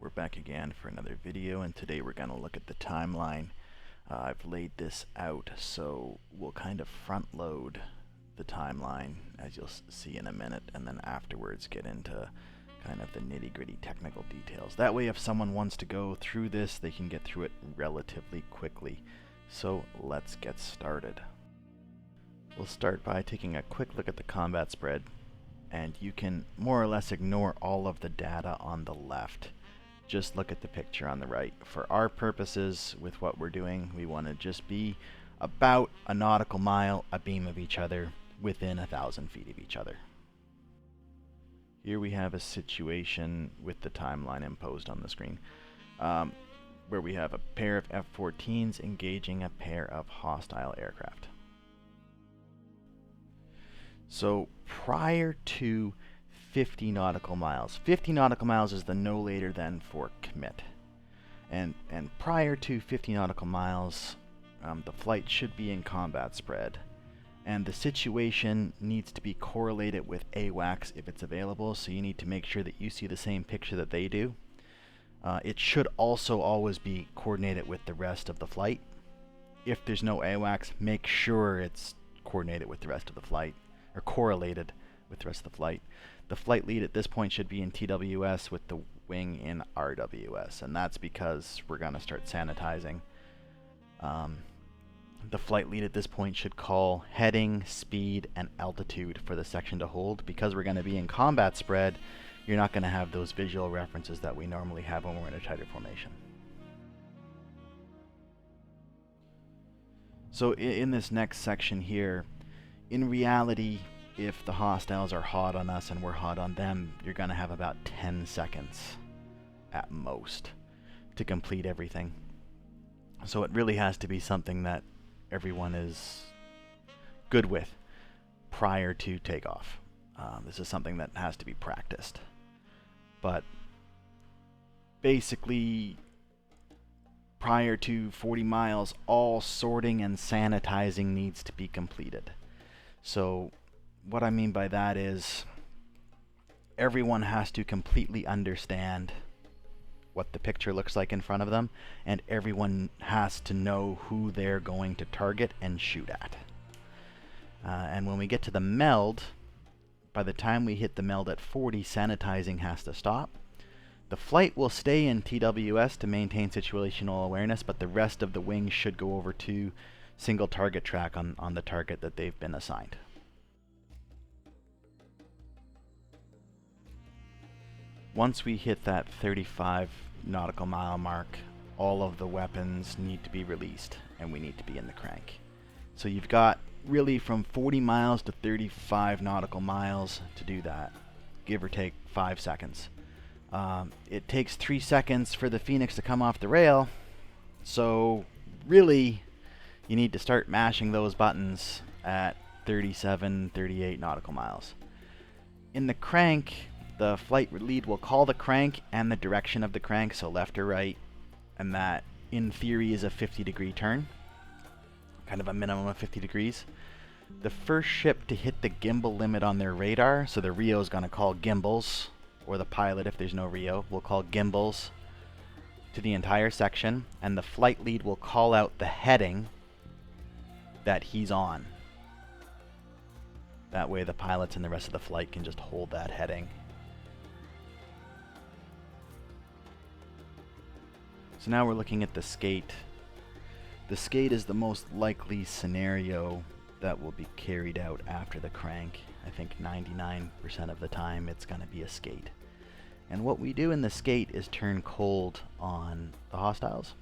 We're back again for another video, and today we're going to look at the timeline. I've laid this out, so we'll kind of front load the timeline, as you'll see in a minute, and then afterwards get into kind of the nitty-gritty technical details. That way, if someone wants to go through this, they can get through it relatively quickly. So let's get started. We'll start by taking a quick look at the combat spread, and you can more or less ignore all of the data on the left. Just look at the picture on the right. For our purposes, with what we're doing, we want to just be about a nautical mile abeam of each other, within 1,000 feet of each other. Here we have a situation with the timeline imposed on the screen, where we have a pair of F-14s engaging a pair of hostile aircraft. So prior to 50 nautical miles. 50 nautical miles is the no later than for commit. And prior to 50 nautical miles, the flight should be in combat spread. And the situation needs to be correlated with AWACS if it's available, so you need to make sure that you see the same picture that they do. It should also always be coordinated with the rest of the flight. If there's no AWACS, make sure it's coordinated with the rest of the flight, or correlated with the rest of the flight. The flight lead at this point should be in TWS with the wing in RWS, and that's because we're going to start sanitizing. The flight lead at this point should call heading, speed, and altitude for the section to hold. Because we're going to be in combat spread, you're not going to have those visual references that we normally have when we're in a tighter formation. So in this next section here, in reality, if the hostiles are hot on us and we're hot on them, you're going to have about 10 seconds at most to complete everything. So it really has to be something that everyone is good with prior to takeoff. This is something that has to be practiced. But basically, prior to 40 miles, all sorting and sanitizing needs to be completed. So what I mean by that is everyone has to completely understand what the picture looks like in front of them, and everyone has to know who they're going to target and shoot at. And when we get to the meld, by the time we hit the meld at 40, sanitizing has to stop. The flight will stay in TWS to maintain situational awareness, but the rest of the wing should go over to single target track on the target that they've been assigned. Once we hit that 35 nautical mile mark, all of the weapons need to be released, and we need to be in the crank. So you've got really from 40 miles to 35 nautical miles to do that, give or take 5 seconds. It takes 3 seconds for the Phoenix to come off the rail, so really you need to start mashing those buttons at 37, 38 nautical miles. In the crank, the flight lead will call the crank and the direction of the crank, so left or right, and that in theory is a 50-degree turn, kind of a minimum of 50 degrees. The first ship to hit the gimbal limit on their radar, so the RIO is going to call gimbals, or the pilot, if there's no RIO, will call gimbals to the entire section, and the flight lead will call out the heading that he's on. That way the pilots and the rest of the flight can just hold that heading. So now we're looking at the skate. The skate is the most likely scenario that will be carried out after the crank. I think 99% of the time it's going to be a skate. And what we do in the skate is turn cold on the hostiles.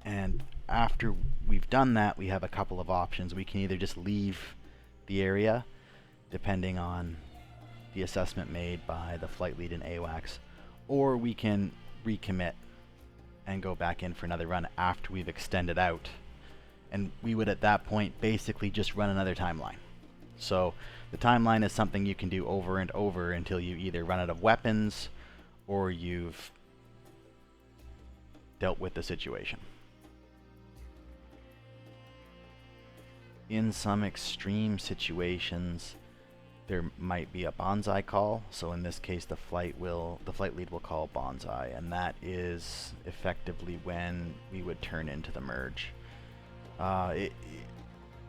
And after we've done that, we have a couple of options. We can either just leave the area, depending on the assessment made by the flight lead and AWACS, or we can recommit and go back in for another run after we've extended out. And we would at that point basically just run another timeline. So the timeline is something you can do over and over until you either run out of weapons or you've dealt with the situation. In some extreme situations, there might be a bonsai call. So in this case, the flight lead will call bonsai, and that is effectively when we would turn into the merge.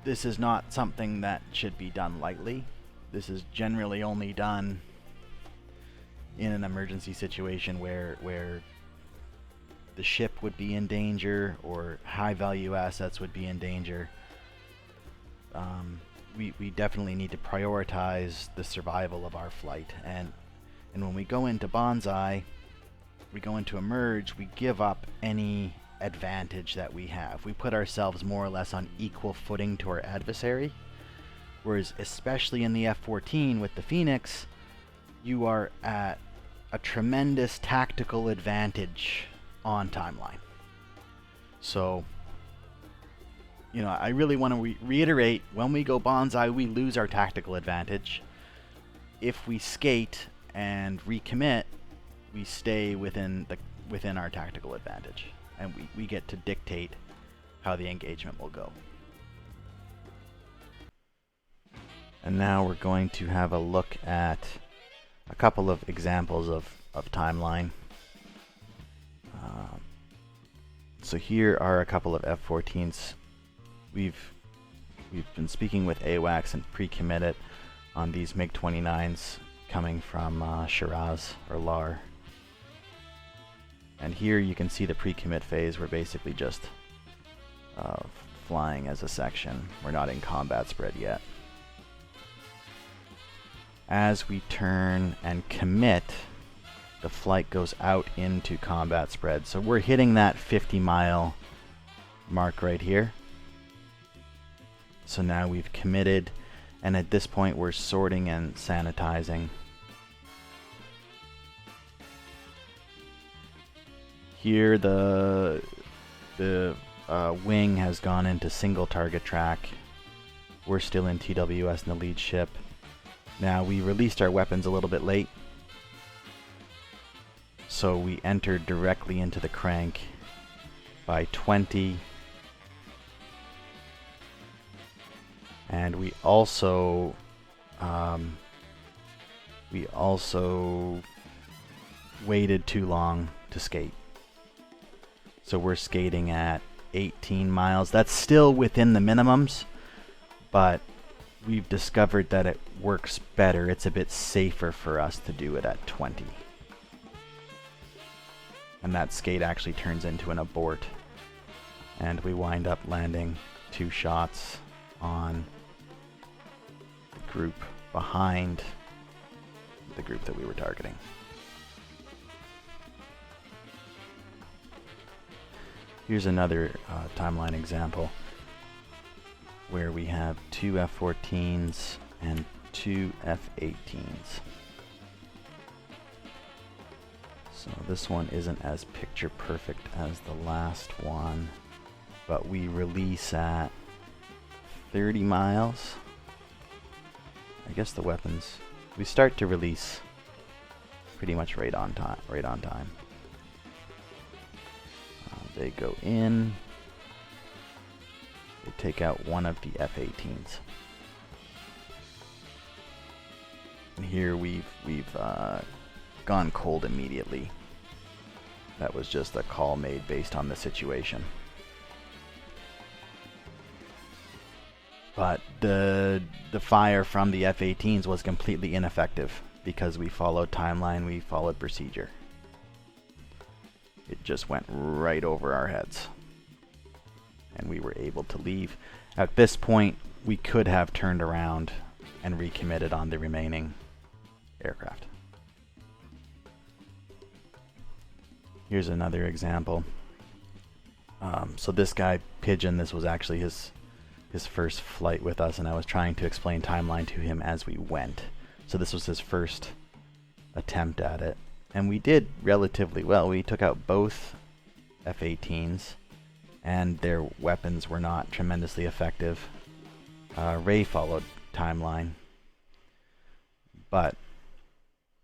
This is not something that should be done lightly. This is generally only done in an emergency situation where the ship would be in danger or high value assets would be in danger. We definitely need to prioritize the survival of our flight, and when we go into bonsai, we go into a merge, we give up any advantage that we have. We put ourselves more or less on equal footing to our adversary, whereas especially in the F-14 with the Phoenix, you are at a tremendous tactical advantage on timeline. So, you know, I really want to reiterate, when we go bonsai, we lose our tactical advantage. If we skate and recommit, we stay within our tactical advantage, and we get to dictate how the engagement will go. And now we're going to have a look at a couple of examples of timeline. So here are a couple of F-14s. We've been speaking with AWACS and pre-committed on these MiG-29s coming from Shiraz or LAR. And here you can see the pre-commit phase. We're basically just flying as a section. We're not in combat spread yet. As we turn and commit, the flight goes out into combat spread. So we're hitting that 50-mile mark right here. So now we've committed, and at this point we're sorting and sanitizing. Here the wing has gone into single target track. We're still in TWS in the lead ship. Now we released our weapons a little bit late, so we entered directly into the crank by 20. And we also waited too long to skate. So we're skating at 18 miles. That's still within the minimums, but we've discovered that it works better. It's a bit safer for us to do it at 20. And that skate actually turns into an abort. And we wind up landing 2 shots on the group behind the group that we were targeting. Here's another timeline example where we have 2 F-14s and 2 F-18s. So this one isn't as picture perfect as the last one, but we release at 30 miles. I guess the weapons, we start to release pretty much right on time. They go in. They take out one of the F-18s. And here we've gone cold immediately. That was just a call made based on the situation. But the fire from the F-18s was completely ineffective because we followed timeline, we followed procedure. It just went right over our heads. And we were able to leave. At this point, we could have turned around and recommitted on the remaining aircraft. Here's another example. So this guy, Pigeon, this was actually his first flight with us, and I was trying to explain timeline to him as we went. So this was his first attempt at it. And we did relatively well. We took out both F-18s, and their weapons were not tremendously effective. Ray followed timeline. But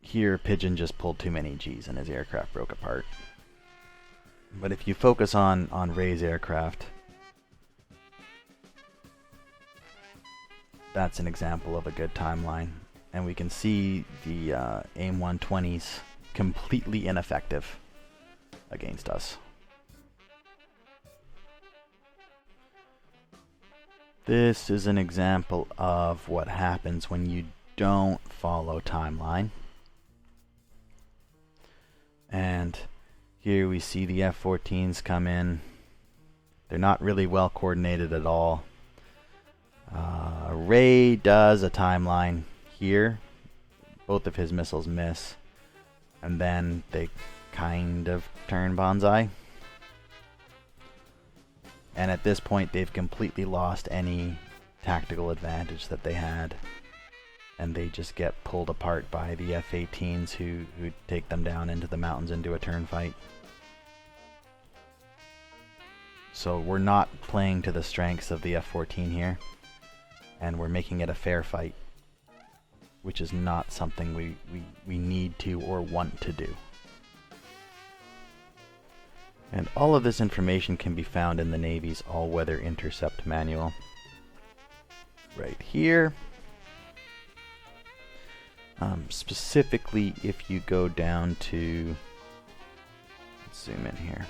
here, Pigeon just pulled too many Gs and his aircraft broke apart. But if you focus on Ray's aircraft, that's an example of a good timeline. and we can see the AIM 120s completely ineffective against us. This is an example of what happens when you don't follow timeline. And here we see the F-14s come in. They're not really well coordinated at all. Ray does a timeline here. Both of his missiles miss. And then they kind of turn bonsai. And at this point, they've completely lost any tactical advantage that they had. And they just get pulled apart by the F-18s who take them down into the mountains and do a turn fight. So we're not playing to the strengths of the F-14 here. And we're making it a fair fight, which is not something we need to or want to do. And all of this information can be found in the Navy's All-Weather Intercept Manual. Right here. Specifically, if you go down to, let's zoom in here,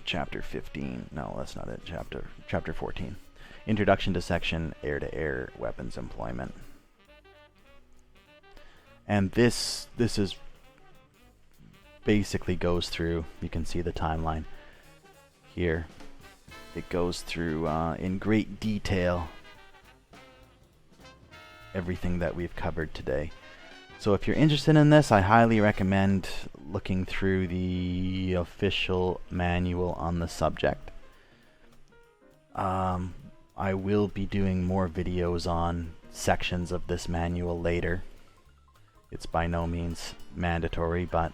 chapter 15, no, that's not it, chapter 14, Introduction to Section Air-to-Air Weapons Employment. And this is basically goes through, you can see the timeline here, it goes through in great detail everything that we've covered today. So if you're interested in this, I highly recommend looking through the official manual on the subject. I will be doing more videos on sections of this manual later. It's by no means mandatory, but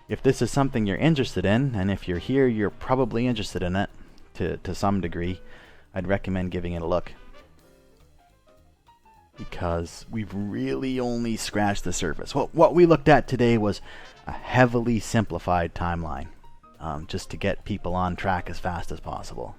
if this is something you're interested in, and if you're here, you're probably interested in it to some degree, I'd recommend giving it a look. Because we've really only scratched the surface. What we looked at today was a heavily simplified timeline, just to get people on track as fast as possible.